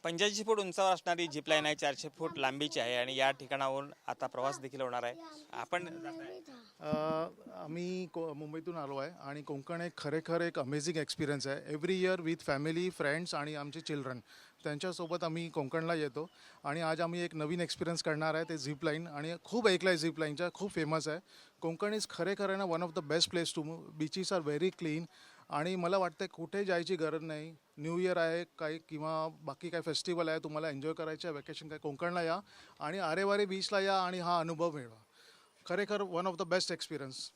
85 फूट उंचावर असणारी zip line आहे, 400 फूट लांबीची आहे आणि या ठिकाणाहून आता प्रवास देखील होणार आहे. आपण आम्ही मुंबईतून आलो आहे आणि कोकण एक खरेखर एक अमेझिंग एक्सपिरियन्स आहे. Every year with family, friends आणि आमचे चिल्ड्रन त्यांच्यासोबत आम्ही कोकणला येतो आणि आज आम्ही एक नवीन एक्सपिरियन्स करणार आहे, ते झिप लाईन. आणि खूप ऐकलं आहे झिप लाईनच्या, खूप फेमस आहे. कोकण इज खरेखर आहे ना one of the best place to move. Beaches are very clean आणि मला वाटतं कुठे जायची गरज नाही. न्यू इयर आहे काही किंवा बाकी काय फेस्टिवल आहे, तुम्हाला एन्जॉय करायचं आहे, वॅकेशन काय, कोकणला या आणि आरेवारे बीचला या आणि हा अनुभव मिळवा. खरेखर one of the best experience.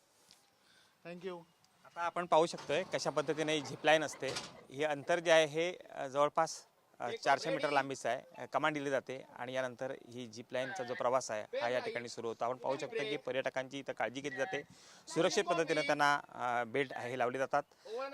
Thank you. आता आपण पाहू शकतोय कशा पद्धतीने ही झिप लाईन असते. हे अंतर जे आहे हे जवळपास 400 मीटर लांबीचं आहे. कमांड दिली जाते आणि यानंतर ही झिप लाईनचा जो प्रवास आहे हा या ठिकाणी सुरू होतो. आपण पाहू शकतो की पर्यटकांची इथं काळजी घेतली जाते. सुरक्षित पद्धतीने त्यांना बेल्ट हे लावले जातात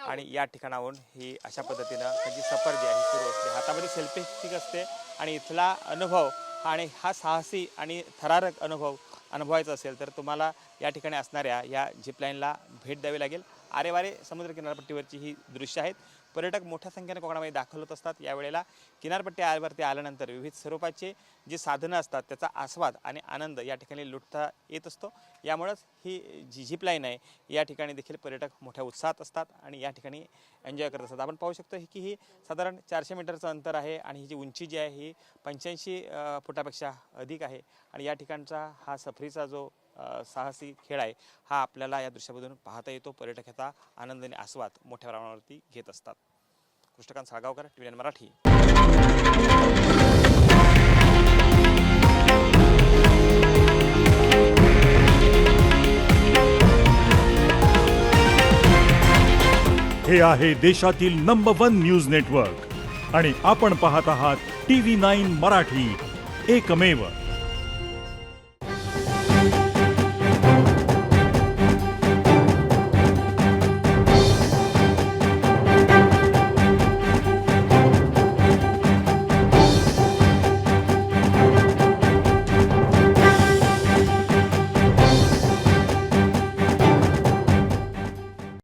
आणि या ठिकाणाहून ही अशा पद्धतीनं त्यांची सफर जी आहे ही सुरू असते. हातामध्ये सेल्फी स्टिक असते आणि इथला अनुभव आणि हा साहसी आणि थरारक अनुभव अनुभवायचा असेल तर तुम्हाला या ठिकाणी असणाऱ्या या झिप लाईनला भेट द्यावी लागेल. आरेवारे समुद्र किनारपट्टीवरची ही दृश्य आहेत. पर्यटक मोठ्या संख्येने कोकणामध्ये दाखल होत असतात. यावेळेला किनारपट्टी आरेवरती आल्यानंतर विविध स्वरूपाचे जी साधनं असतात त्याचा आस्वाद आणि आनंद या ठिकाणी लुटता येत असतो. यामुळेच ही जी झिप लाईन आहे या ठिकाणी देखील पर्यटक मोठ्या उत्साहात असतात आणि या ठिकाणी एन्जॉय करत असतात. आपण पाहू शकतो की ही साधारण 400 मीटरचं अंतर आहे आणि ही जी उंची जी आहे ही 85 फुटापेक्षा अधिक आहे आणि या ठिकाणचा हा सफरीचा जो साहसी खेळ आहे हा आपल्याला या दृश्यामधून पाहता येतो. पर्यटक ह्याचा आनंद आणि आस्वाद मोठ्या प्रमाणावरती घेत असतात. कृष्णकांत साळगावकर, TVN मराठी. हे आहे देशातील नंबर 1 न्यूज नेटवर्क आणि आपण पाहत आहात TV9 मराठी, एकमेव.